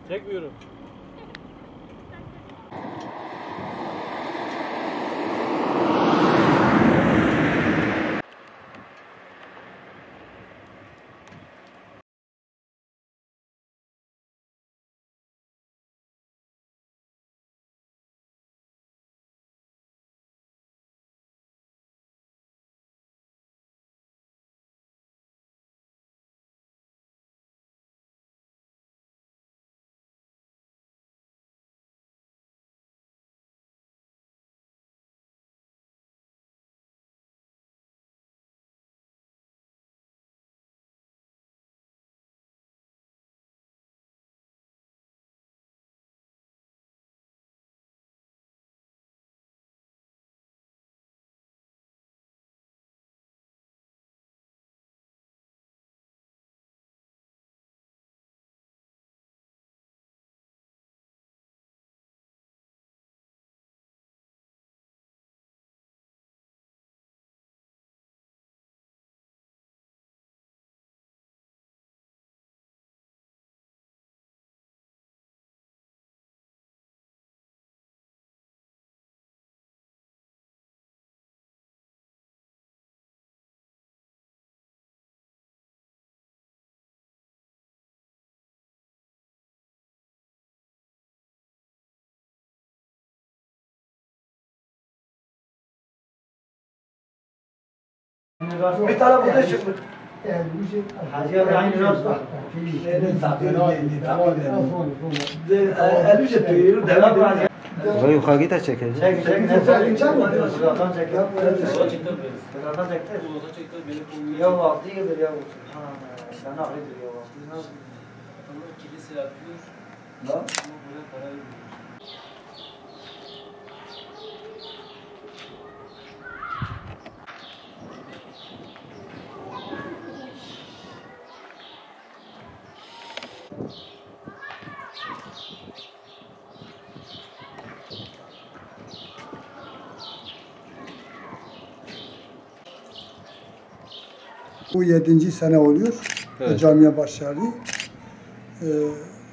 Çekmiyorum. Bir tane burada çıkmış. Hacı abi aynı rastla. Elbise tüyürü devam edin. Ve yukarı da çekeceğiz. Çek. Çekecek mi? Sıradan çek. Sıradan çekti. Ya vakti gibi ya. Ben ağrıdır ya vakti. Kilise yapıyor. Ne? Ama buraya para vermiyor. Bu 7. sene oluyor. Evet. Camiye başladı.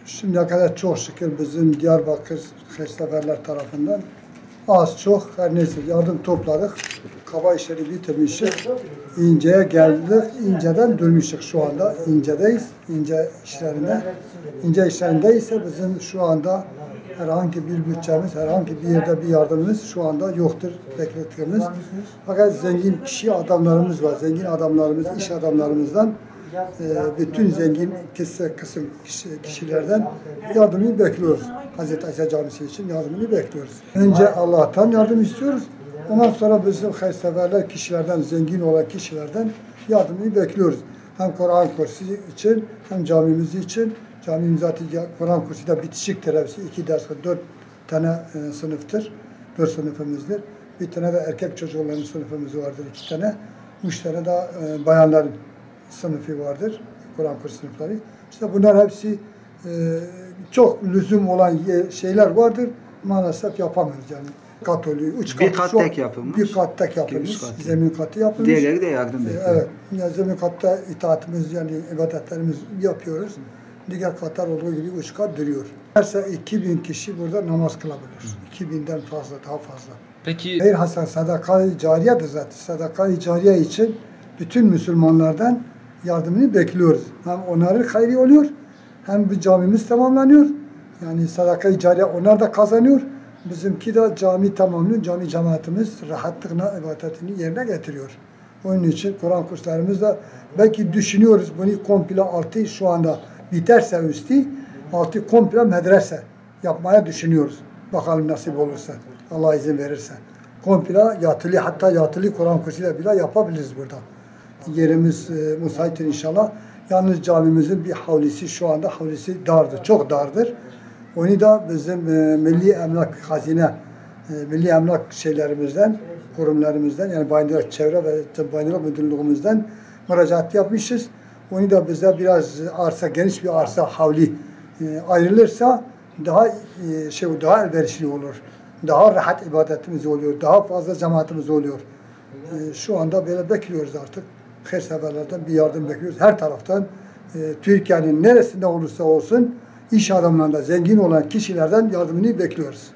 Şimdiye kadar çok şükür bizim Diyarbakır Hayırseverler tarafından az çok her neyse yardım topladık. Kaba işleri bitirmişiz. İnce'ye geldik. İnce'den dönmüşük şu anda. İnce'deyiz. İnce işlerinde. İnce işlerinde ise bizim şu anda herhangi bir bütçemiz, herhangi bir yerde bir yardımımız şu anda yoktur beklettiğimiz. Fakat zengin kişi adamlarımız var. Zengin adamlarımız, iş adamlarımızdan bütün zengin kısım kişilerden yardımını bekliyoruz. Hazreti Ayşe Camisi için yardımını bekliyoruz. Önce Allah'tan yardım istiyoruz. Ondan sonra bizim hayırseverler kişilerden, zengin olan kişilerden yardımını bekliyoruz. Hem Kur'an kursu için hem camimiz için. Camimiz zaten Kur'an kursu da bitişiktir hepsi. 2 ders, 4 tane sınıftır. 4 sınıfımızdır. Bir tane de erkek çocukların sınıfımız vardır 2 tane. 3 tane de bayanların sınıfı vardır. Kur'an kursu sınıfları. İşte bunlar hepsi çok lüzum olan şeyler vardır. Maalesef yapamıyoruz yani. Katolü, 3 kat. Bir kat tek yapılmış. Bir kat tek yapılmış. Zemin katı yapılmış. Diğerleri de yardım bekliyor. Evet. Yani zemin katta itaatimiz yani ibadetlerimiz yapıyoruz. Diğer katlar olduğu gibi 3 kat duruyor. Herse 2000 kişi burada namaz kılabilir. 2000'den fazla, daha fazla. Peki Hayır Hasan sadaka-i cariyedir zaten. Sadaka-i cariye için bütün Müslümanlardan yardımını bekliyoruz. Hem onların hayrı oluyor, hem bu camimiz tamamlanıyor. Yani sadaka-i cariye onlar da kazanıyor. Bizimki de cami tamamlıyor. Cami cemaatimiz rahatlıkla ibadetini yerine getiriyor. Onun için Kur'an kurslarımız da belki düşünüyoruz bunu komple altı şu anda biterse üstü altı komple medrese yapmaya düşünüyoruz. Bakalım nasip olursa. Allah izin verirse. Komple yatılı hatta yatılı Kur'an kursuyla bile yapabiliriz burada. Yerimiz müsaittir inşallah. Yalnız camimizin bir havlisi şu anda havlisi dardır. Çok dardır. Onu da bizim Milli Emlak Hazine, Milli Emlak şeylerimizden, kurumlarımızdan yani Bayındırlık Çevre ve Bayındırlık Müdürlüğümüzden müracaat yapmışız. Onu da bize biraz arsa, geniş bir arsa havli ayrılırsa daha daha elverişli olur. Daha rahat ibadetimiz oluyor. Daha fazla cemaatimiz oluyor. Şu anda böyle bekliyoruz artık. Hayırseverlerden bir yardım bekliyoruz. Her taraftan Türkiye'nin neresinde olursa olsun iş adamlarından, zengin olan kişilerden yardımını bekliyoruz.